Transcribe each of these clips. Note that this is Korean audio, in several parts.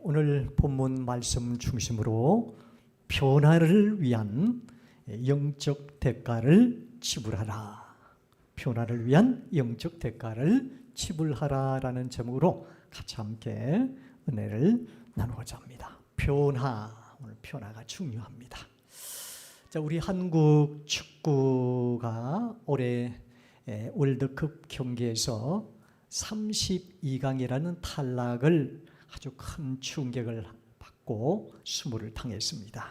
오늘 본문 말씀 중심으로 변화를 위한 영적 대가를 지불하라. 변화를 위한 영적 대가를 지불하라라는 제목으로 같이 함께 은혜를 나누고자 합니다. 오늘 변화가 중요합니다. 자, 우리 한국 축구가 올해 월드컵 경기에서 32강이라는 탈락을 아주 큰 충격을 받고 수모를 당했습니다.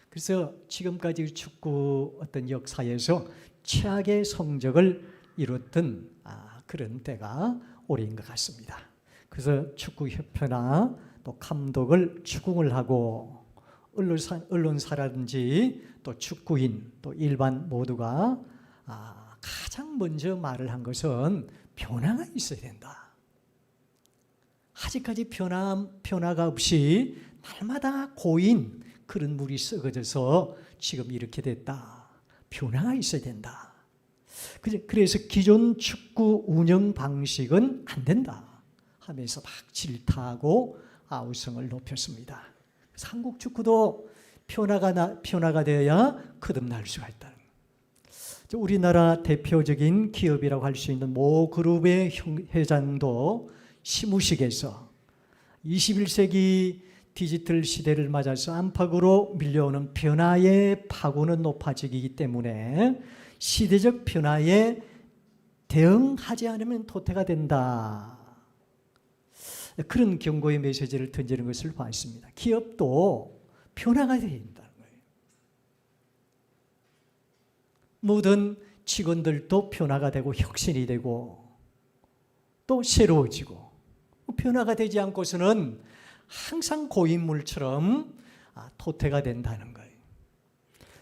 그래서 지금까지 축구 어떤 역사에서 최악의 성적을 이뤘던 그런 때가 올해인 것 같습니다. 그래서 축구협회나 또 감독을 추궁을 하고 언론사라든지 또 축구인 또 일반 모두가 가장 먼저 말을 한 것은 변화가 있어야 된다. 아직까지 변화가 없이 날마다 고인 그런 물이 썩어져서 지금 이렇게 됐다. 변화가 있어야 된다. 그래서 기존 축구 운영 방식은 안 된다 하면서 막 질타하고 아우성을 높였습니다. 그래서 한국 축구도 변화가 되어야 거듭날 수가 있다. 우리나라 대표적인 기업이라고 할 수 있는 모 그룹의 회장도 시무식에서 21세기 디지털 시대를 맞아서 안팎으로 밀려오는 변화의 파고는 높아지기 때문에 시대적 변화에 대응하지 않으면 도태가 된다. 그런 경고의 메시지를 던지는 것을 봤습니다. 기업도 변화가 되어야 된다는 거예요. 모든 직원들도 변화가 되고 혁신이 되고 또 새로워지고 변화가 되지 않고서는 항상 고인물처럼 도태가 된다는 거예요.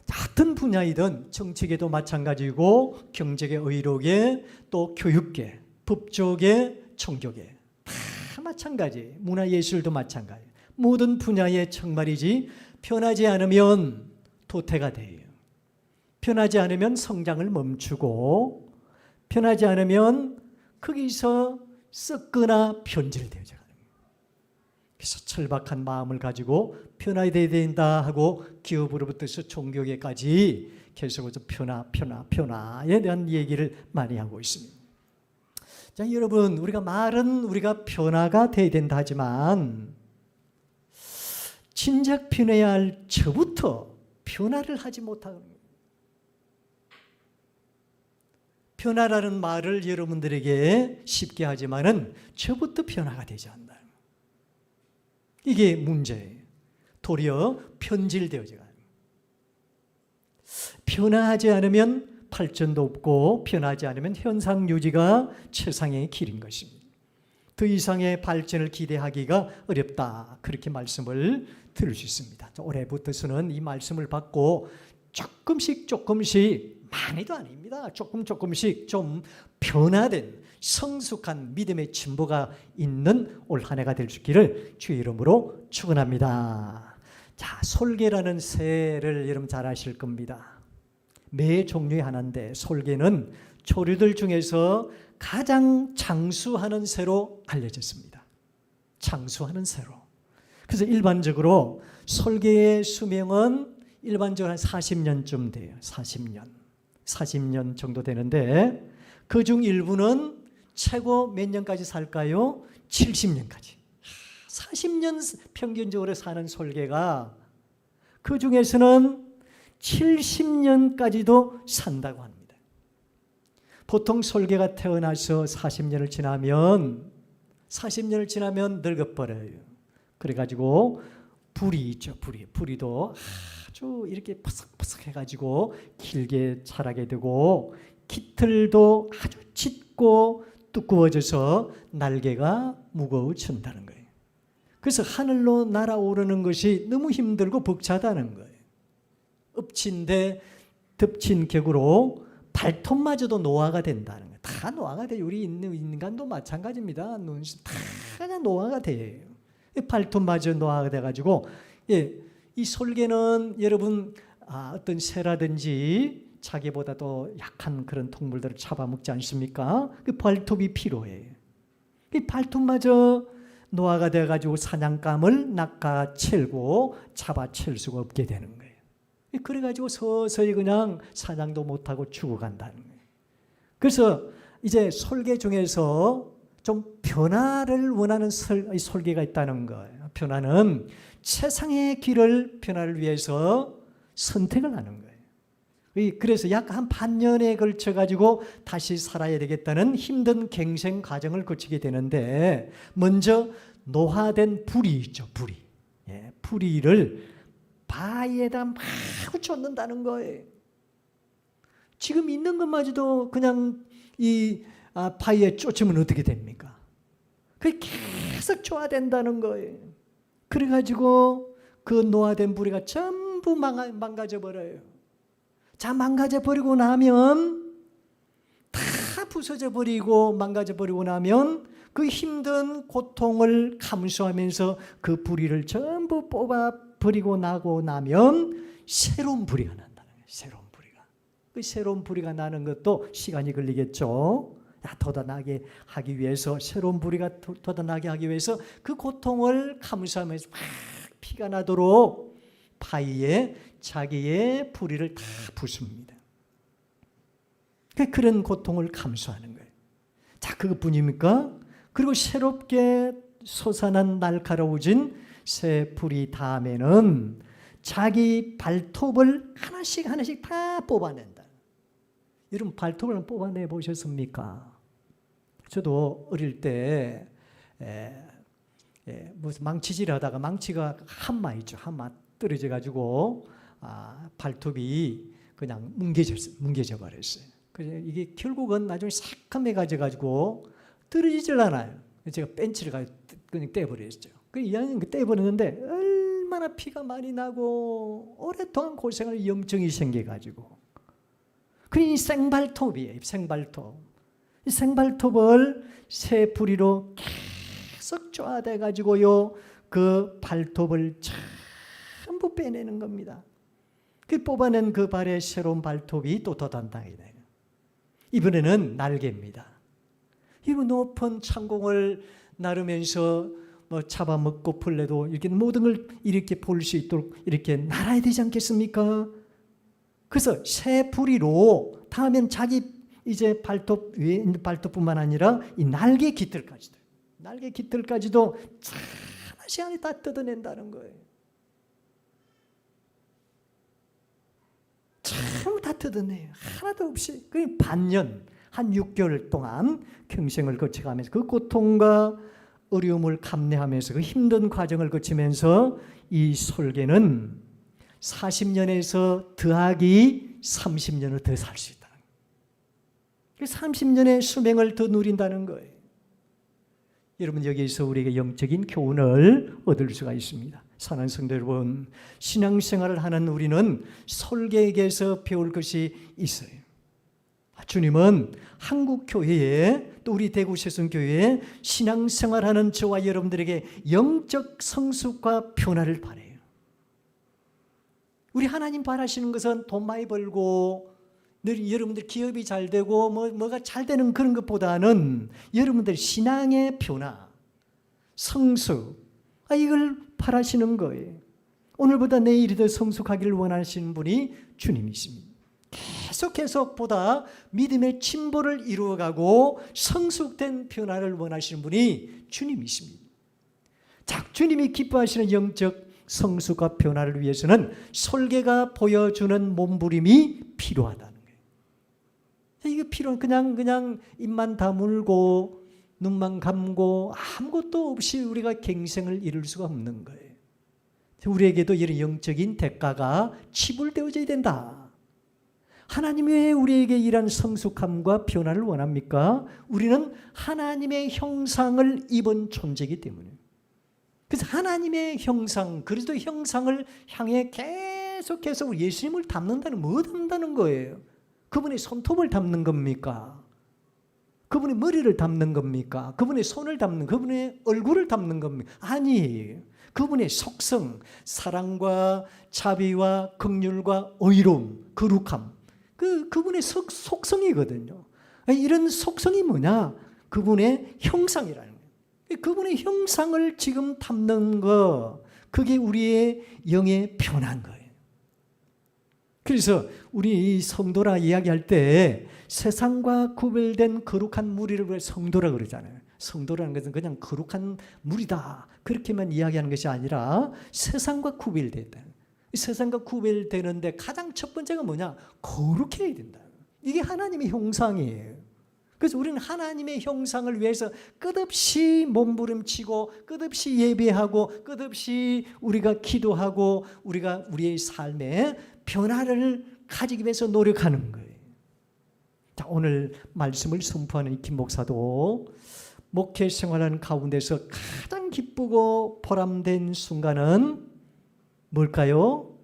같은 분야이든 정치계도 마찬가지고 경제계, 의료계, 또 교육계, 법조계, 종교계 다 마찬가지. 문화예술도 마찬가지. 모든 분야에 정말이지 변하지 않으면 도태가 돼요. 변하지 않으면 성장을 멈추고 변하지 않으면 거기서 썩거나 변질되어져 가는 거예요. 그래서 철박한 마음을 가지고 변화해야 된다 하고 기업으로부터서 종교계까지 계속해서 변화에 대한 얘기를 많이 하고 있습니다. 자, 여러분, 우리가 말은 우리가 변화가 돼야 된다 하지만 진작 변해야 할 저부터 변화를 하지 못하는 거예요. 변화라는 말을 여러분들에게 쉽게 하지만은 저부터 변화가 되지 않나요? 이게 문제예요. 도리어 편질되어져 가요. 변화하지 않으면 발전도 없고 변하지 않으면 현상 유지가 최상의 길인 것입니다. 더 이상의 발전을 기대하기가 어렵다. 그렇게 말씀을 들을 수 있습니다. 올해부터서는 이 말씀을 받고 조금씩 많이도 아닙니다. 조금씩 좀 변화된 성숙한 믿음의 진보가 있는 올 한 해가 될 수 있기를 주의 이름으로 축원합니다. 자, 솔개라는 새를 여러분 잘 아실 겁니다. 매 종류의 하나인데 솔개는 조류들 중에서 가장 장수하는 새로 알려졌습니다. 장수하는 새로. 그래서 일반적으로 솔개의 수명은 일반적으로 한 40년쯤 돼요. 40년 정도 되는데 그중 일부는 최고 몇 년까지 살까요? 70년까지. 40년 평균적으로 사는 솔개가 그 중에서는 70년까지도 산다고 합니다. 보통 솔개가 태어나서 40년을 지나면 늙어버려요. 그래가지고 불이 있죠. 불이도 아주 이렇게 퍼석퍼석 해가지고 길게 자라게 되고 깃털도 아주 짙고 두꺼워져서 날개가 무거워진다는 거예요. 그래서 하늘로 날아오르는 것이 너무 힘들고 벅차다는 거예요. 덮친 격으로 발톱마저도 노화가 된다는 거예요. 다 노화가 돼요. 우리 인간도 마찬가지입니다. 다 노화가 돼요. 발톱마저 노화가 돼가지고 이 솔개는 여러분 어떤 새라든지 자기보다도 약한 그런 동물들을 잡아먹지 않습니까? 그 발톱이 필요해요. 이 발톱마저 노화가 돼가지고 사냥감을 낚아채고 잡아챌 수가 없게 되는 거예요. 그래가지고 서서히 그냥 사냥도 못하고 죽어간다는 거예요. 그래서 이제 설계 중에서 좀 변화를 원하는 설계가 있다는 거예요. 변화는 최상의 변화를 위해서 선택을 하는 거예요. 그래서 약 한 반년에 걸쳐 가지고 다시 살아야 되겠다는 힘든 갱생 과정을 거치게 되는데, 먼저 노화된 불이 있죠. 불이를 바위에다 막 쫓는다는 거예요. 지금 있는 것마저도 그냥 이 바위에 쫓으면 어떻게 됩니까? 그게 계속 쫓아댄다는 거예요. 그래가지고 그 노화된 부리가 전부 망가져 버려요. 자, 망가져 버리고 나면, 다 부서져 버리고 망가져 버리고 나면 그 힘든 고통을 감수하면서 그 부리를 전부 뽑아 버리고 나고 나면 새로운 부리가 난다는 거예요. 새로운 부리가. 그 새로운 부리가 나는 것도 시간이 걸리겠죠. 돋아나게 하기 위해서, 새로운 부리가 돋아나게 하기 위해서 그 고통을 감수하면서 막 피가 나도록 바위에 자기의 부리를 다 붓습니다. 그런 고통을 감수하는 거예요. 자, 그것뿐입니까? 그리고 새롭게 솟아난 날카로워진 새 불이 다음에는 자기 발톱을 하나씩 다 뽑아낸다. 여러분, 발톱을 뽑아내 보셨습니까? 저도 어릴 때 무슨 망치질 하다가 망치가 한마 있죠. 한마 떨어져 가지고 발톱이 그냥 뭉개져 버렸어요. 그래서 이게 결국은 나중에 새카매가져 가지고 떨어지질 않아요. 제가 벤치를 가지고 그냥 떼버렸죠. 그 이왕 떼버렸는데 얼마나 피가 많이 나고 오랫동안 고생을 염증이 생겨가지고. 그 생발톱이에요. 생발톱. 이 생발톱을 새 부리로 계속 쪼아대 가지고요, 그 발톱을 전부 빼내는 겁니다. 그 뽑아낸 그 발에 새로운 발톱이 또 돋아나게 돼요. 이번에는 날개입니다. 이 높은 창공을 나르면서 잡아먹고 벌레도 이렇게 모든 걸 이렇게 볼 수 있도록 이렇게 날아야 되지 않겠습니까? 그래서 새 부리로 다음엔 자기 이제 발톱 위에 있는 발톱뿐만 아니라 이 날개 깃털까지도 하나씩 안에 다 뜯어낸다는 거예요. 전부 다 뜯어내요. 하나도 없이. 그 반년, 한 6개월 동안 평생을 거쳐가면서 그 고통과 어려움을 감내하면서 그 힘든 과정을 거치면서 이 설계는 40년에서 더하기 30년을 더 살 수 있다는 거예요. 30년의 수명을 더 누린다는 거예요. 여러분, 여기에서 우리에게 영적인 교훈을 얻을 수가 있습니다. 사랑하는 성도 여러분, 신앙생활을 하는 우리는 설계에게서 배울 것이 있어요. 주님은 한국교회에, 또 우리 대구세순교회에 신앙생활하는 저와 여러분들에게 영적 성숙과 변화를 바라요. 우리 하나님 바라시는 것은 돈 많이 벌고 늘 여러분들 기업이 잘 되고 뭐가 잘 되는 그런 것보다는 여러분들 신앙의 변화, 성숙, 이걸 바라시는 거예요. 오늘보다 내일이 더 성숙하기를 원하시는 분이 주님이십니다. 계속 보다 믿음의 침보를 이루어가고 성숙된 변화를 원하시는 분이 주님이십니다. 자, 주님이 기뻐하시는 영적 성숙과 변화를 위해서는 설계가 보여주는 몸부림이 필요하다는 거예요. 이게 필요한, 그냥 입만 다물고 눈만 감고 아무것도 없이 우리가 갱생을 이룰 수가 없는 거예요. 우리에게도 이런 영적인 대가가 치불되어져야 된다. 하나님이 왜 우리에게 이런 성숙함과 변화를 원합니까? 우리는 하나님의 형상을 입은 존재이기 때문에. 그래서 하나님의 형상, 그리스도 형상을 향해 계속해서 예수님을 닮는다는, 뭐 닮는다는 거예요? 그분의 손톱을 닮는 겁니까? 그분의 머리를 닮는 겁니까? 그분의 손을 닮는, 그분의 얼굴을 닮는 겁니까? 아니에요. 그분의 속성, 사랑과 자비와 긍휼과 의로움, 거룩함, 그분의 속성이거든요. 이런 속성이 뭐냐? 그분의 형상이라는 거예요. 그분의 형상을 지금 담는 거, 그게 우리의 영의 변화인 거예요. 그래서 우리 성도라 이야기할 때 세상과 구별된 거룩한 무리를 왜 성도라 그러잖아요. 성도라는 것은 그냥 거룩한 무리다 그렇게만 이야기하는 것이 아니라 세상과 구별됐다. 세상과 구별되는데 가장 첫 번째가 뭐냐? 거룩해야 된다. 이게 하나님의 형상이에요. 그래서 우리는 하나님의 형상을 위해서 끝없이 몸부림치고 끝없이 예배하고 끝없이 우리가 기도하고 우리가 우리의 삶에 변화를 가지기 위해서 노력하는 거예요. 자, 오늘 말씀을 선포하는 이 김 목사도 목회 생활하는 가운데서 가장 기쁘고 보람된 순간은 뭘까요?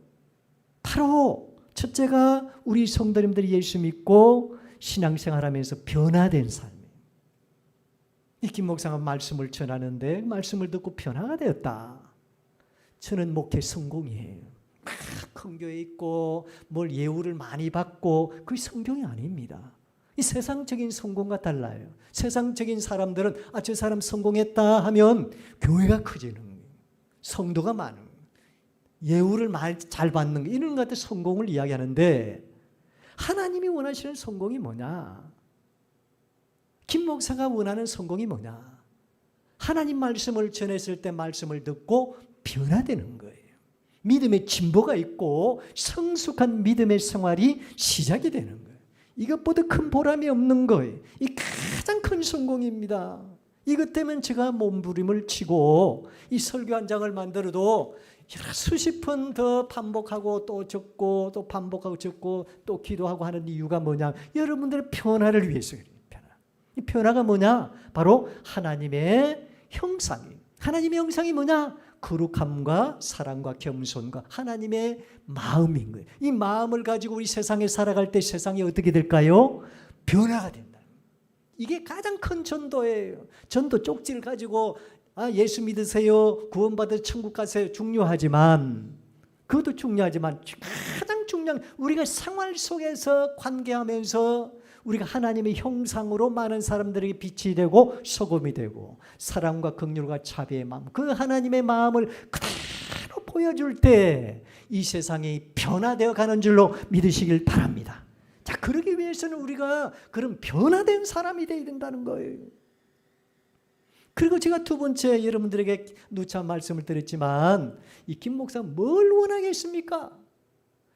바로 첫째가 우리 성도님들이 예수 믿고 신앙생활하면서 변화된 삶이에요. 이 김 목사가 말씀을 전하는데 말씀을 듣고 변화가 되었다. 저는 목회 성공이에요. 큰 교회 있고 뭘 예우를 많이 받고 그게 성경이 아닙니다. 이 세상적인 성공과 달라요. 세상적인 사람들은 저 사람 성공했다 하면 교회가 커지는 거예요. 성도가 많은 거예요. 예우를 많이 잘 받는 거 이런 것 같은 성공을 이야기하는데 하나님이 원하시는 성공이 뭐냐? 김 목사가 원하는 성공이 뭐냐? 하나님 말씀을 전했을 때 말씀을 듣고 변화되는 거예요. 믿음의 진보가 있고 성숙한 믿음의 생활이 시작이 되는 거예요. 이것보다 큰 보람이 없는 거예요. 이 가장 큰 성공입니다. 이것 때문에 제가 몸부림을 치고 이 설교 한 장을 만들어도 수십 번 더 반복하고 또 적고 또 반복하고 적고 또 기도하고 하는 이유가 뭐냐? 여러분들의 변화를 위해서예요. 이 변화가 뭐냐? 바로 하나님의 형상이에요. 하나님의 형상이 뭐냐? 거룩함과 사랑과 겸손과 하나님의 마음인 거예요. 이 마음을 가지고 우리 세상에 살아갈 때 세상이 어떻게 될까요? 변화가 된다. 이게 가장 큰 전도예요. 전도 쪽지를 가지고 예수 믿으세요, 구원받아 천국 가세요 중요하지만 그것도 중요하지만 가장 중요한 우리가 생활 속에서 관계하면서 우리가 하나님의 형상으로 많은 사람들에게 빛이 되고 소금이 되고 사랑과 긍휼과 자비의 마음, 그 하나님의 마음을 그대로 보여줄 때 이 세상이 변화되어 가는 줄로 믿으시길 바랍니다. 자, 그러기 위해서는 우리가 그런 변화된 사람이 되어야 된다는 거예요. 그리고 제가 두 번째 여러분들에게 누차 말씀을 드렸지만 이 김 목사 뭘 원하겠습니까?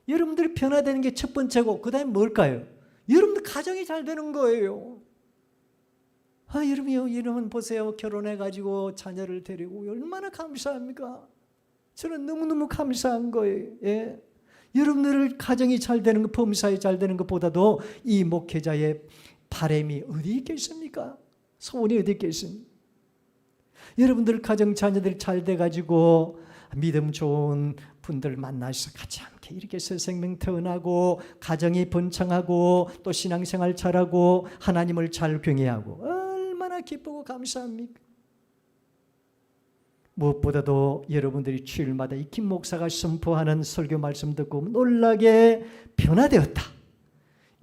여러분들이 변화되는 게 첫 번째고 그 다음에 뭘까요? 여러분들 가정이 잘 되는 거예요. 여러분 보세요. 결혼해가지고 자녀를 데리고 얼마나 감사합니까? 저는 너무너무 감사한 거예요. 예. 여러분들 가정이 잘 되는 것, 범사에 잘 되는 것보다도 이 목회자의 바람이 어디 있겠습니까? 소원이 어디 있겠습니까? 여러분들 가정 자녀들이 잘 돼가지고 믿음 좋은 분들 만나서 같이 함께 이렇게 새 생명 태어나고 가정이 번창하고 또 신앙생활 잘하고 하나님을 잘 경외하고 얼마나 기쁘고 감사합니까? 무엇보다도 여러분들이 주일마다 이 김 목사가 선포하는 설교 말씀 듣고 놀라게 변화되었다,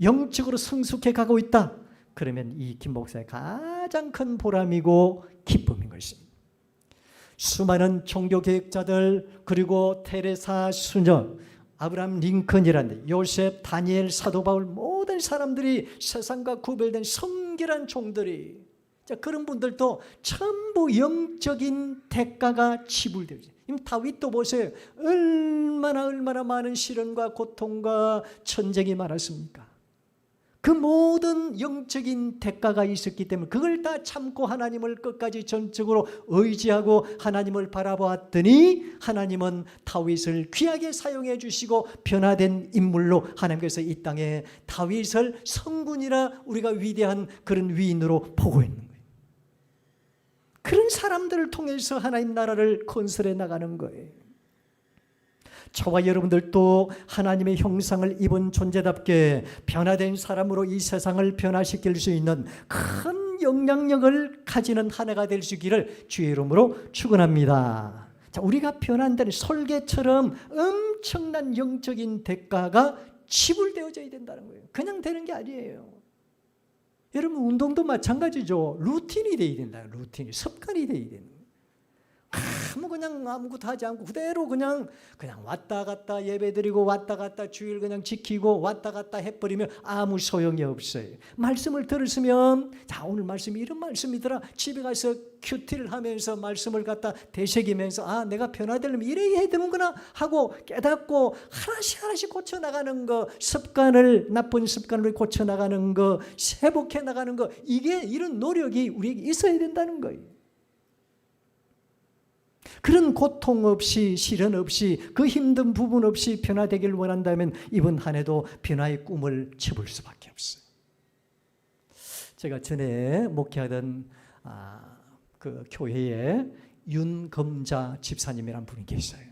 영적으로 성숙해 가고 있다, 그러면 이 김 목사의 가장 큰 보람이고 기쁨인 것입니다. 수많은 종교개혁자들 그리고 테레사 수녀, 아브라함 링컨이라는 요셉, 다니엘, 사도 바울 모든 사람들이 세상과 구별된 성결한 종들이, 자, 그런 분들도 전부 영적인 대가가 지불되어 있어요. 다윗도 보세요. 얼마나 많은 시련과 고통과 전쟁이 많았습니까? 그 모든 영적인 대가가 있었기 때문에 그걸 다 참고 하나님을 끝까지 전적으로 의지하고 하나님을 바라보았더니 하나님은 다윗을 귀하게 사용해 주시고 변화된 인물로 하나님께서 이 땅에 다윗을 성군이라 우리가 위대한 그런 위인으로 보고 있는 거예요. 그런 사람들을 통해서 하나님 나라를 건설해 나가는 거예요. 저와 여러분들도 하나님의 형상을 입은 존재답게 변화된 사람으로 이 세상을 변화시킬 수 있는 큰 영향력을 가지는 한 해가 될 수 있기를 주의 이름으로 축원합니다. 자, 우리가 변한다는 설계처럼 엄청난 영적인 대가가 지불되어져야 된다는 거예요. 그냥 되는 게 아니에요. 여러분 운동도 마찬가지죠. 루틴이 돼야 된다. 루틴이 습관이 돼야 된다. 그냥 아무것도 하지 않고 그대로 그냥 왔다 갔다 예배드리고 왔다 갔다 주일 그냥 지키고 왔다 갔다 해버리면 아무 소용이 없어요. 말씀을 들었으면 자 오늘 말씀이 이런 말씀이더라. 집에 가서 큐티를 하면서 말씀을 갖다 되새기면서 아 내가 변화되려면 이래야 해야 되는구나 하고 깨닫고 하나씩 고쳐나가는 거, 습관을 나쁜 습관을 고쳐나가는 거, 회복해 나가는 거, 이게 이런 노력이 우리에게 있어야 된다는 거예요. 그런 고통 없이 시련 없이 그 힘든 부분 없이 변화되기를 원한다면 이번 한 해도 변화의 꿈을 접을 수밖에 없어요. 제가 전에 목회하던 그 교회에 윤검자 집사님이란 분이 계셔요.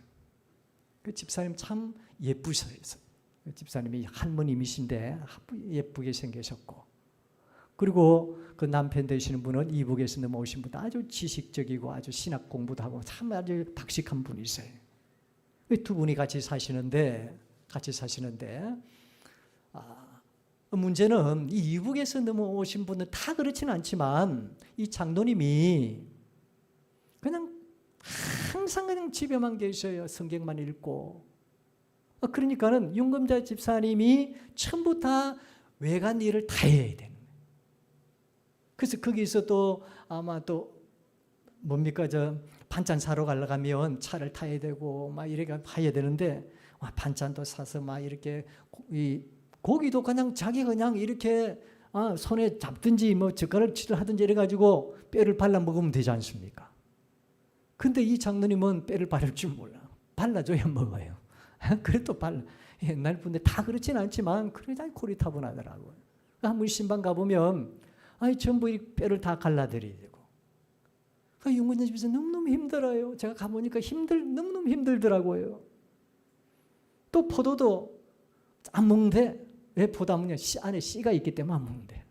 그 집사님 참 예쁘셔요. 그 집사님이 할머님이신데 예쁘게 생기셨고, 그리고 그 남편 되시는 분은 이북에서 넘어오신 분, 아주 지식적이고 아주 신학 공부도 하고 참 아주 박식한 분이세요. 두 분이 같이 사시는데 문제는 이 이북에서 넘어오신 분은 다 그렇지는 않지만 이 장로님이 그냥 항상 그냥 집에만 계셔요. 성경만 읽고. 그러니까는 윤검자 집사님이 전부 다 외간 일을 다 해야 되는. 그래서 거기서 또 아마 또 뭡니까 반찬 사러 가려고 하면 차를 타야 되고 막 이렇게 가야 되는데 반찬도 사서 막 이렇게 이 고기도 그냥 자기 그냥 이렇게 손에 잡든지 뭐 젓가락질을 하든지 이래 가지고 뼈를 발라 먹으면 되지 않습니까? 근데 이 장로님은 뼈를 바를 줄 몰라. 발라줘야 먹어요. 그래도 옛날 분들 다 그렇진 않지만 그래도 고리타분하더라고요. 한번 신방 가보면 전부 이 뼈를 다 갈라드려야 되고. 윤건자 집에서 너무너무 힘들어요. 제가 가보니까 너무너무 힘들더라고요. 또 포도도 안 먹는데, 왜 포도 안 먹냐? 안에 씨가 있기 때문에 안 먹는데.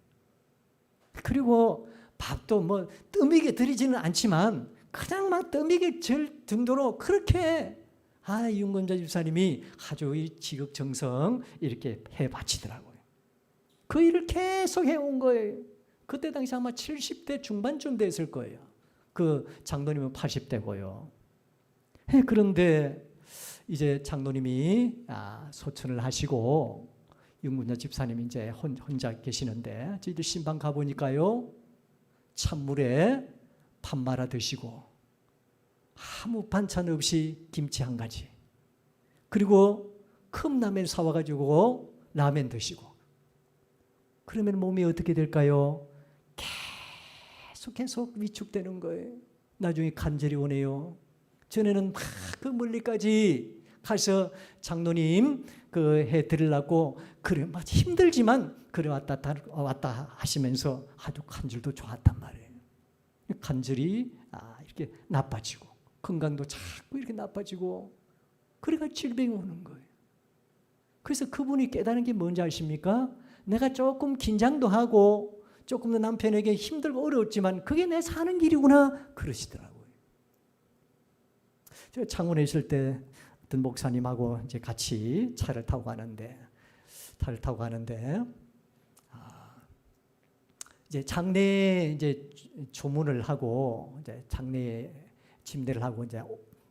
그리고 밥도 뭐 뜸이게 드리지는 않지만 그냥 막 뜸이게 절 정도로 그렇게 윤건자 집사님이 아주 이 지극정성 이렇게 해 바치더라고요. 그 일을 계속 해온 거예요. 그때 당시 아마 70대 중반쯤 됐을 거예요. 그 장로님은 80대고요. 그런데 이제 장로님이 소천을 하시고 윤건자 집사님이 이제 혼자 계시는데 저희들 신방 가보니까요. 찬물에 밥 말아 드시고 아무 반찬 없이 김치 한 가지, 그리고 컵라면 사와가지고 라면 드시고, 그러면 몸이 어떻게 될까요? 계속 위축되는 거예요. 나중에 간절히 오네요. 전에는 막 그 멀리까지 가서 장로님 해 드리려고 그래 막 힘들지만 그래 왔다 하시면서 아주 간절도 좋았단 말이에요. 간절히 이렇게 나빠지고 건강도 자꾸 이렇게 나빠지고 그래가 질병이 오는 거예요. 그래서 그분이 깨달은 게 뭔지 아십니까? 내가 조금 긴장도 하고 조금 더 남편에게 힘들고 어려웠지만 그게 내 사는 길이구나 그러시더라고요. 제가 창원에 있을 때 어떤 목사님하고 이제 같이 차를 타고 가는데 이제 장례 이제 조문을 하고 이제 장례 침대를 하고 이제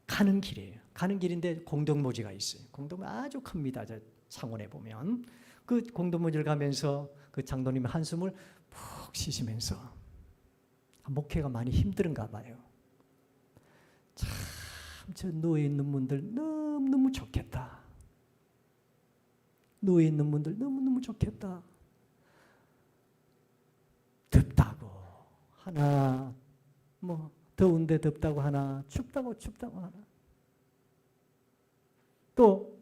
가는 길이에요. 가는 길인데 공동묘지가 있어요. 공동묘지 아주 큽니다. 저 창원에 보면 그 공동묘지를 가면서 그 장로님이 한숨을 푹 쉬시면서 목회가 많이 힘든가 봐요. 참 저 누워 있는 분들 너무너무 좋겠다. 누워 있는 분들 너무너무 좋겠다. 덥다고 하나, 뭐 더운데 덥다고 하나, 춥다고 하나. 또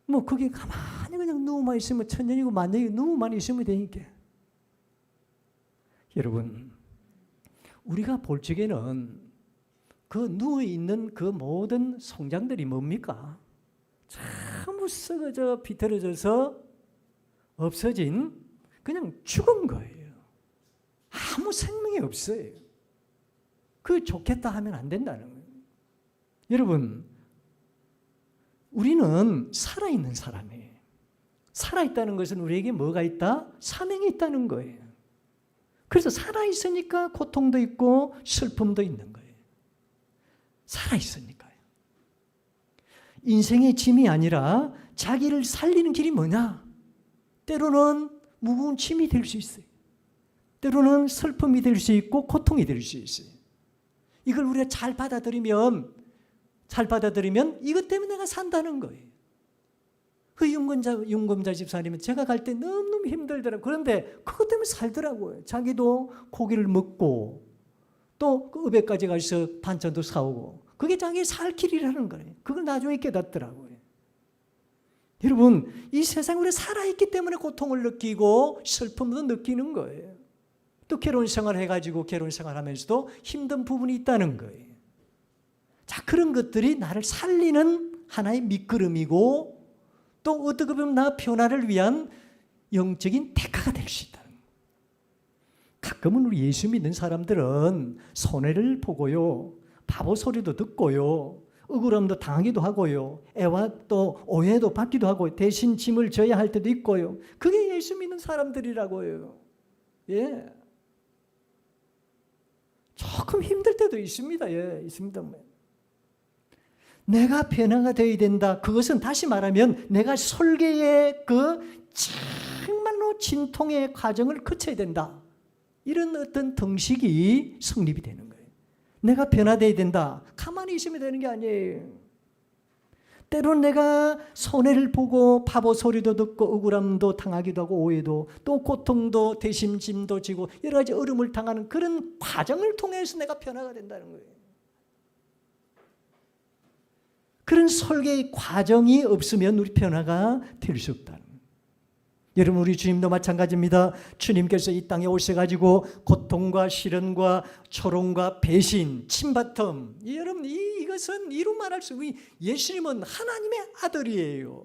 뭐 거기 가만히 그냥 누워만 있으면 천년이고 만년이고 누워만 있으면 되니까. 여러분, 우리가 볼 적에는 그 누워있는 그 모든 송장들이 뭡니까? 전부 썩어져 비틀어져서 없어진 그냥 죽은 거예요. 아무 생명이 없어요. 그 좋겠다 하면 안 된다는 거예요. 여러분, 우리는 살아있는 사람이에요. 살아있다는 것은 우리에게 뭐가 있다? 사명이 있다는 거예요. 그래서 살아있으니까 고통도 있고 슬픔도 있는 거예요. 살아있으니까요. 인생의 짐이 아니라 자기를 살리는 길이 뭐냐? 때로는 무거운 짐이 될 수 있어요. 때로는 슬픔이 될 수 있고 고통이 될 수 있어요. 이걸 우리가 잘 받아들이면 이것 때문에 내가 산다는 거예요. 그 윤검자 집사님은 제가 갈 때 너무너무 힘들더라고요. 그런데 그것 때문에 살더라고요. 자기도 고기를 먹고 또 그 읍에까지 가서 반찬도 사오고 그게 자기의 살 길이라는 거예요. 그걸 나중에 깨닫더라고요. 여러분, 이 세상에 우리 살아있기 때문에 고통을 느끼고 슬픔도 느끼는 거예요. 또 결혼 생활을 해가지고 결혼 생활하면서도 힘든 부분이 있다는 거예요. 자, 그런 것들이 나를 살리는 하나의 밑거름이고 또 어떻게 보면 나 변화를 위한 영적인 대가가 될 수 있다는 거예요. 가끔은 우리 예수 믿는 사람들은 손해를 보고요, 바보 소리도 듣고요, 억울함도 당하기도 하고요, 애와 또 오해도 받기도 하고 대신 짐을 져야 할 때도 있고요. 그게 예수 믿는 사람들이라고요. 예. 조금 힘들 때도 있습니다. 예, 있습니다. 내가 변화가 되어야 된다. 그것은 다시 말하면 내가 설계의 그 정말로 진통의 과정을 거쳐야 된다. 이런 어떤 등식이 성립이 되는 거예요. 내가 변화되어야 된다. 가만히 있으면 되는 게 아니에요. 때로는 내가 손해를 보고 바보 소리도 듣고 억울함도 당하기도 하고 오해도 또 고통도 대심짐도 지고 여러 가지 어려움을 당하는 그런 과정을 통해서 내가 변화가 된다는 거예요. 그런 설계의 과정이 없으면 우리 변화가 될 수 없다는 거예요. 여러분, 우리 주님도 마찬가지입니다. 주님께서 이 땅에 오셔가지고 고통과 시련과 초롱과 배신, 침바텀, 여러분 이것은 이루 말할 수 없는, 예수님은 하나님의 아들이에요.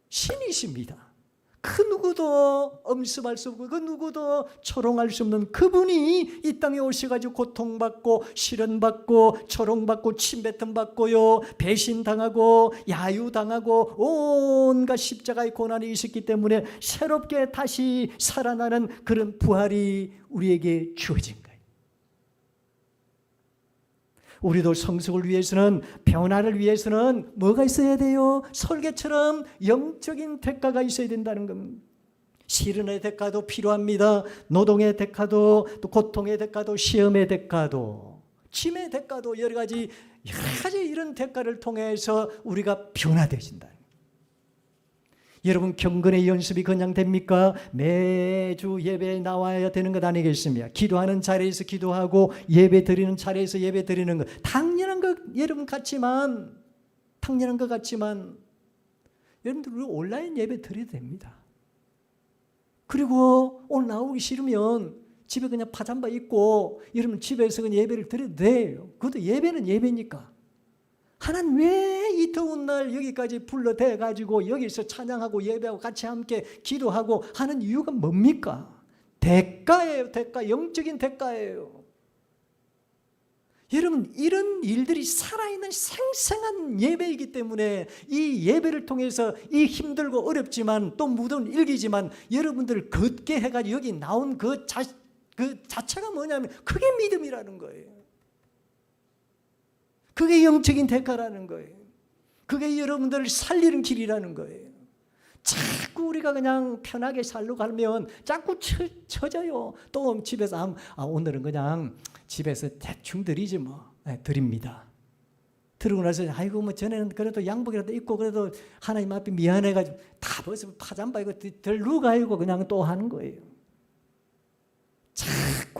신이십니다. 그 누구도 엄습할 수 없고 그 누구도 초롱할 수 없는 그분이 이 땅에 오셔가지고 고통받고 시련받고 초롱받고 침뱉음받고요, 배신당하고 야유당하고 온갖 십자가의 고난이 있었기 때문에 새롭게 다시 살아나는 그런 부활이 우리에게 주어진 거예요. 우리도 성숙을 위해서는, 변화를 위해서는 뭐가 있어야 돼요? 설계처럼 영적인 대가가 있어야 된다는 겁니다. 시련의 대가도 필요합니다. 노동의 대가도, 또 고통의 대가도, 시험의 대가도, 짐의 대가도, 여러 가지 이런 대가를 통해서 우리가 변화되신다. 여러분, 경건의 연습이 그냥 됩니까? 매주 예배에 나와야 되는 것 아니겠습니까? 기도하는 자리에서 기도하고 예배 드리는 자리에서 예배 드리는 것 당연한 것 여러분 같지만 여러분들 우리 온라인 예배 드려도 됩니다. 그리고 오늘 나오기 싫으면 집에 그냥 파잠바 입고 여러분 집에서 그냥 예배를 드려도 돼요. 그것도 예배는 예배니까. 하나님 왜 이 더운 날 여기까지 불러대가지고 여기서 찬양하고 예배하고 같이 함께 기도하고 하는 이유가 뭡니까? 대가예요. 대가, 영적인 대가예요. 여러분, 이런 일들이 살아있는 생생한 예배이기 때문에 이 예배를 통해서 이 힘들고 어렵지만 또 무더운 일기지만 여러분들을 걷게 해가지고 여기 나온 그 자체가 뭐냐면 그게 믿음이라는 거예요. 그게 영적인 대가라는 거예요. 그게 여러분들을 살리는 길이라는 거예요. 자꾸 우리가 그냥 편하게 살려고 하면 자꾸 처져요. 또 집에서 오늘은 그냥 집에서 대충 드리지 뭐. 네, 드립니다. 들고 나서 아이고 뭐 전에는 그래도 양복이라도 입고 그래도 하나님 앞에 미안해가지고 다 벗으면 파잠바 이거 들고 이고 그냥 또 하는 거예요.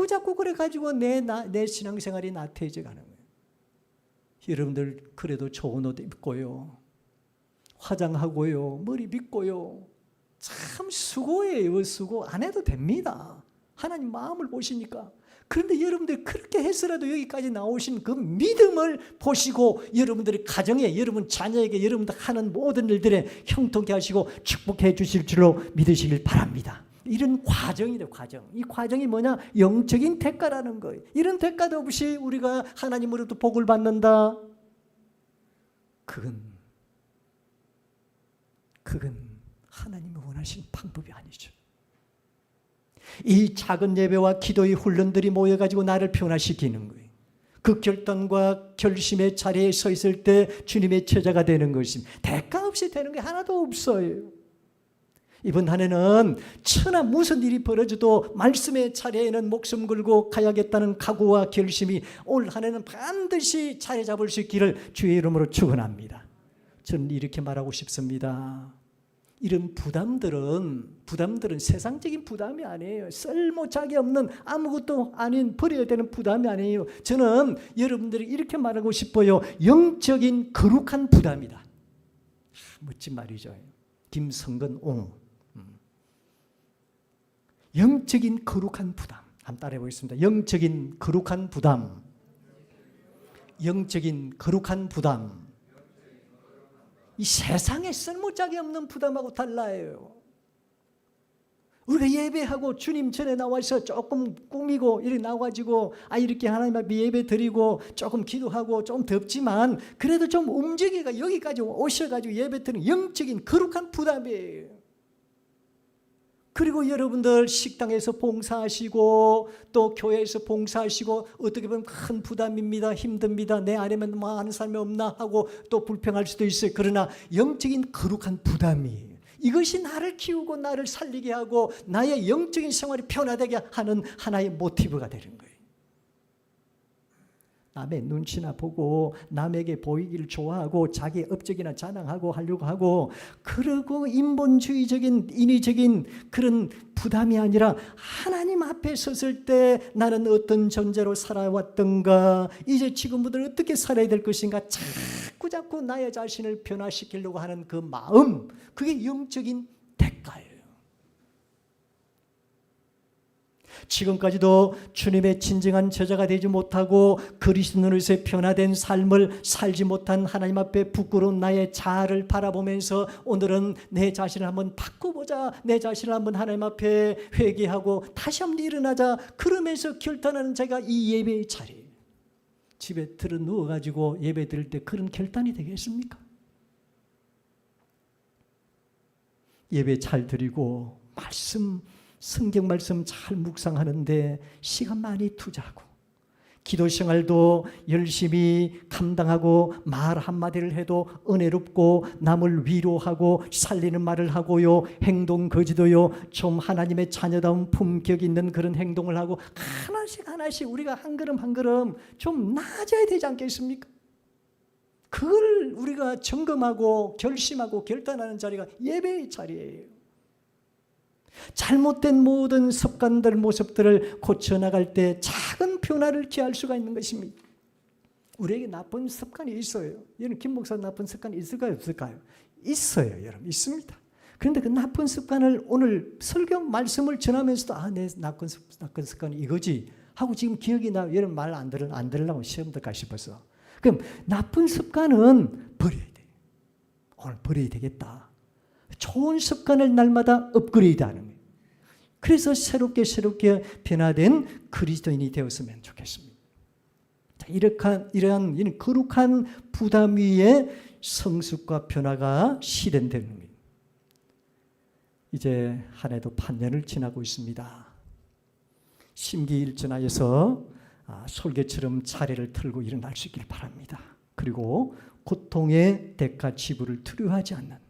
자꾸 그래가지고 내 신앙생활이 나태해져 가는 거예요. 여러분들 그래도 좋은 옷 입고요, 화장하고요, 머리 빗고요, 참 수고해요. 수고 안 해도 됩니다. 하나님 마음을 보시니까. 그런데 여러분들 그렇게 해서라도 여기까지 나오신 그 믿음을 보시고 여러분들의 가정에, 여러분 자녀에게, 여러분들 하는 모든 일들에 형통케 하시고 축복해 주실 줄로 믿으시길 바랍니다. 이런 과정이래요. 과정. 이 과정이 뭐냐? 영적인 대가라는 거예요. 이런 대가도 없이 우리가 하나님으로부터 복을 받는다. 그건 하나님이 원하시는 방법이 아니죠. 이 작은 예배와 기도의 훈련들이 모여가지고 나를 변화시키는 거예요. 그 결단과 결심의 자리에 서 있을 때 주님의 제자가 되는 것입니다. 대가 없이 되는 게 하나도 없어요. 이번 한 해는 천하 무슨 일이 벌어져도 말씀의 자리에는 목숨 걸고 가야겠다는 각오와 결심이 올 한 해는 반드시 자리 잡을 수 있기를 주의 이름으로 축원합니다. 저는 이렇게 말하고 싶습니다. 이런 부담들은 세상적인 부담이 아니에요. 쓸모짝이 없는 아무것도 아닌 버려야 되는 부담이 아니에요. 저는 여러분들이 이렇게 말하고 싶어요. 영적인 거룩한 부담이다. 멋진 말이죠. 김성근 옹. 영적인 거룩한 부담. 한번 따라해 보겠습니다. 영적인 거룩한 부담. 영적인 거룩한 부담. 이 세상에 쓸모짝이 없는 부담하고 달라요. 우리가 예배하고 주님 전에 나와서 조금 꾸미고 이렇게 나와가지고 이렇게 하나님 앞에 예배 드리고 조금 기도하고 좀 덥지만 그래도 좀 움직이가 여기까지 오셔가지고 예배 드리는 영적인 거룩한 부담이에요. 그리고 여러분들 식당에서 봉사하시고 또 교회에서 봉사하시고 어떻게 보면 큰 부담입니다. 힘듭니다. 내 안에만 뭐 하는 사람이 없나 하고 또 불평할 수도 있어요. 그러나 영적인 거룩한 부담이 이것이 나를 키우고 나를 살리게 하고 나의 영적인 생활이 변화되게 하는 하나의 모티브가 되는 거예요. 남의 눈치나 보고 남에게 보이기를 좋아하고 자기 업적이나 자랑하고 하려고 하고 그러고 인본주의적인 인위적인 그런 부담이 아니라 하나님 앞에 섰을 때 나는 어떤 존재로 살아왔던가 이제 지금부터 어떻게 살아야 될 것인가 자꾸 나의 자신을 변화시키려고 하는 그 마음 그게 영적인 대가예요. 지금까지도 주님의 진정한 제자가 되지 못하고 그리스도인으로서의 변화된 삶을 살지 못한 하나님 앞에 부끄러운 나의 자아를 바라보면서 오늘은 내 자신을 한번 바꿔보자. 내 자신을 한번 하나님 앞에 회개하고 다시 한번 일어나자. 그러면서 결단하는 제가 이 예배의 자리 집에 들어 누워가지고 예배 드릴 때 그런 결단이 되겠습니까? 예배 잘 드리고 성경 말씀 잘 묵상하는데 시간 많이 투자하고 기도 생활도 열심히 감당하고 말 한마디를 해도 은혜롭고 남을 위로하고 살리는 말을 하고요. 행동 거지도요. 좀 하나님의 자녀다운 품격 있는 그런 행동을 하고 하나씩 우리가 한 걸음 한 걸음 좀 나아져야 되지 않겠습니까? 그걸 우리가 점검하고 결심하고 결단하는 자리가 예배의 자리예요. 잘못된 모든 습관들, 모습들을 고쳐나갈 때 작은 변화를 기할 수가 있는 것입니다. 우리에게 나쁜 습관이 있어요. 여러분 김 목사 나쁜 습관이 있을까요? 없을까요? 있어요. 여러분 있습니다. 그런데 그 나쁜 습관을 오늘 설교 말씀을 전하면서도 내 나쁜 습관이 이거지 하고 지금 기억이 나. 여러분 말 안 들으려고 시험 들까 싶어서. 그럼 나쁜 습관은 버려야 돼. 오늘 버려야 되겠다. 좋은 습관을 날마다 업그레이드하는 거예요. 그래서 새롭게 변화된 그리스도인이 되었으면 좋겠습니다. 자, 이러한 거룩한 부담 위에 성숙과 변화가 실현되는 거예요. 이제 한 해도 반년을 지나고 있습니다. 심기일전하여서 솔개처럼 차례를 틀고 일어날 수 있기를 바랍니다. 그리고 고통의 대가 지불을 두려워하지 않는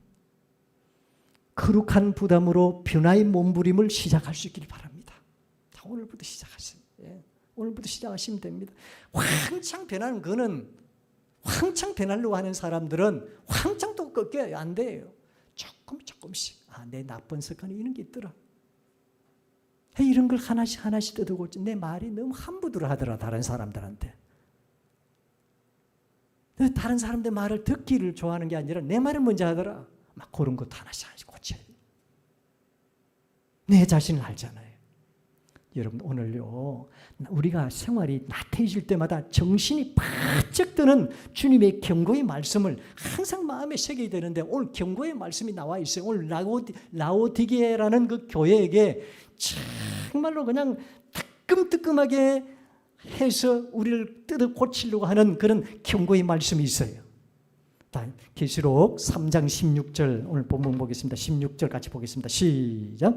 거룩한 부담으로 변화의 몸부림을 시작할 수 있기를 바랍니다. 자, 오늘부터 시작하세요. 오늘부터 시작하시면 됩니다. 왕창 변하는 거는 왕창 변하려고 하는 사람들은 왕창 또 꺾여야 안 돼요. 조금씩 내 나쁜 습관이 이런 게 있더라. 이런 걸 하나씩 뜯어고 내 말이 너무 함부로 하더라. 다른 사람들한테. 다른 사람들 말을 듣기를 좋아하는 게 아니라 내 말을 먼저 하더라. 막 그런 것도 하나씩 고쳐야 돼요. 내 자신을 알잖아요. 여러분 오늘요 우리가 생활이 나태해질 때마다 정신이 바짝 드는 주님의 경고의 말씀을 항상 마음에 새겨야 되는데 오늘 경고의 말씀이 나와 있어요. 오늘 라오디게라는 그 교회에게 정말로 그냥 뜨끔뜨끔하게 해서 우리를 뜯어 고치려고 하는 그런 경고의 말씀이 있어요. 계시록 3장 16절 오늘 본문 보겠습니다. 16절 같이 보겠습니다. 시작.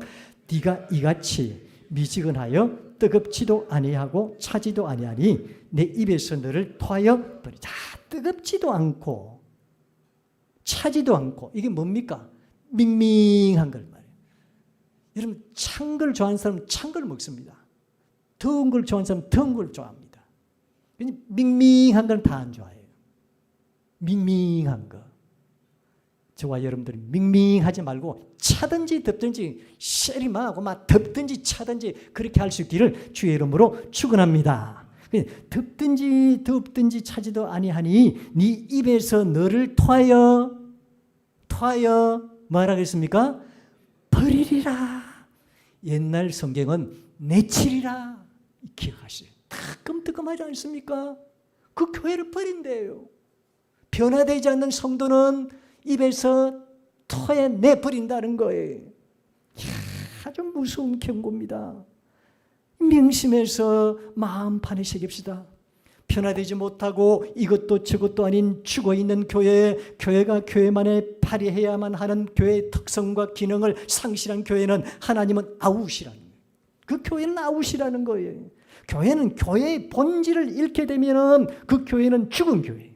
네가 이같이 미지근하여 뜨겁지도 아니하고 차지도 아니하니 내 입에서 너를 토하여 버리자. 뜨겁지도 않고 차지도 않고 이게 뭡니까? 밍밍한 걸 말이에요. 여러분 찬 걸 좋아하는 사람은 찬 걸 먹습니다. 더운 걸 좋아하는 사람은 더운 걸 좋아합니다. 밍밍한 건 다 안 좋아해요. 밍밍한 거. 저와 여러분들이 밍밍하지 말고 차든지 덥든지 세리만하고 막 덥든지 차든지 그렇게 할 수 있기를 주의 이름으로 축원합니다. 덥든지 덥든지 차지도 아니하니 네 입에서 너를 토하여 뭐라 그랬습니까? 버리리라. 옛날 성경은 내치리라. 기억하세요. 따끔따끔하지 않습니까? 그 교회를 버린대요. 변화되지 않는 성도는 입에서 토해내버린다는 거예요. 아주 무서운 경고입니다. 명심해서 마음판에 새깁시다. 변화되지 못하고 이것도 저것도 아닌 죽어있는 교회가 교회만에 발휘해야만 하는 교회의 특성과 기능을 상실한 교회는 하나님은 아웃이라는 거예요. 그 교회는 아웃이라는 거예요. 교회는 교회의 본질을 잃게 되면 그 교회는 죽은 교회예요.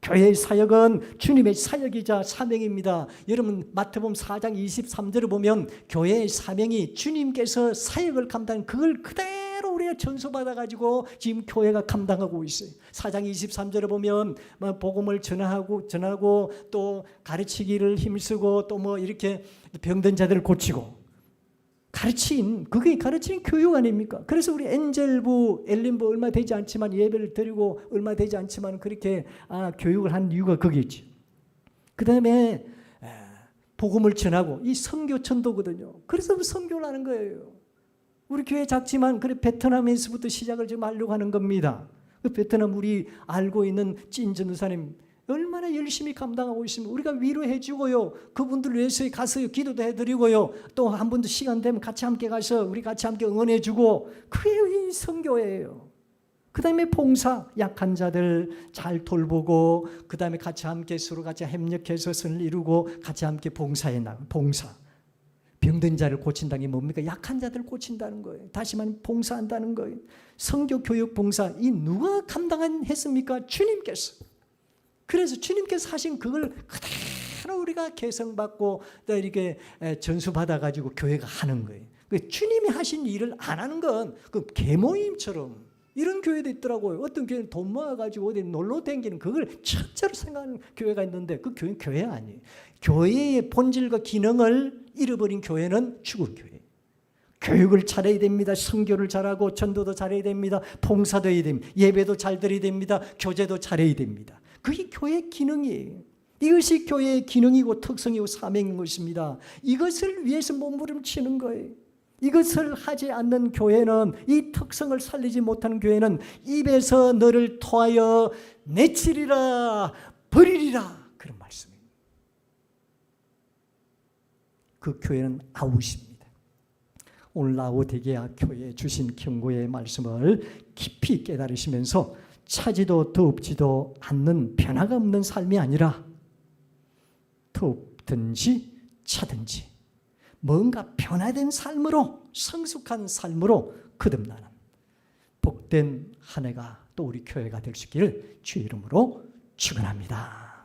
교회의 사역은 주님의 사역이자 사명입니다. 여러분 마태복음 4장 23절을 보면 교회의 사명이 주님께서 사역을 감당한 그걸 그대로 우리가 전수받아가지고 지금 교회가 감당하고 있어요. 4장 23절을 보면 복음을 전하고 또 가르치기를 힘쓰고 또 뭐 이렇게 병든 자들을 고치고 그게 가르치는 교육 아닙니까? 그래서 우리 엔젤부, 엘린부 얼마 되지 않지만 예배를 드리고 얼마 되지 않지만 그렇게 교육을 한 이유가 거기있지. 그 다음에 복음을 전하고 이 선교천도거든요. 그래서 선교를 하는 거예요. 우리 교회 작지만 그래 베트남에서부터 시작을 지금 하려고 하는 겁니다. 그 베트남 우리 알고 있는 찐 전도사님 얼마나 열심히 감당하고 있으면 우리가 위로해 주고요. 그분들 위해서 가서 기도도 해드리고요. 또 한 번도 시간 되면 같이 함께 가서 우리 같이 함께 응원해 주고 그게 이 선교예요. 그 다음에 봉사, 약한 자들 잘 돌보고 그 다음에 같이 함께 서로 같이 협력해서 선을 이루고 같이 함께 봉사. 병든 자를 고친다는 게 뭡니까? 약한 자들을 고친다는 거예요. 다시 말하면 봉사한다는 거예요. 선교, 교육, 봉사 이 누가 감당했습니까? 주님께서. 그래서 주님께서 하신 그걸 그대로 우리가 개성받고 또 이렇게 전수받아가지고 교회가 하는 거예요. 주님이 하신 일을 안 하는 건 그 계모임처럼 이런 교회도 있더라고요. 어떤 교회는 돈 모아가지고 어디 놀러 다니는 그걸 첫째로 생각하는 교회가 있는데 그 교회는 교회 아니에요. 교회의 본질과 기능을 잃어버린 교회는 죽은 교회예요. 교육을 잘해야 됩니다. 선교를 잘하고 전도도 잘해야 됩니다. 봉사도 해야 됩니다. 예배도 잘 드려야 됩니다. 교제도 잘해야 됩니다. 그게 교회의 기능이에요. 이것이 교회의 기능이고 특성이고 사명인 것입니다. 이것을 위해서 몸부림치는 거예요. 이것을 하지 않는 교회는 이 특성을 살리지 못하는 교회는 입에서 너를 토하여 내치리라 버리리라 그런 말씀입니다. 그 교회는 아웃입니다. 오늘 라오디게아 교회에 주신 경고의 말씀을 깊이 깨달으시면서 차지도 덥지도 않는 변화가 없는 삶이 아니라 덥든지 차든지 뭔가 변화된 삶으로 성숙한 삶으로 거듭나는 복된 한 해가 또 우리 교회가 될 수 있기를 주의 이름으로 축원합니다.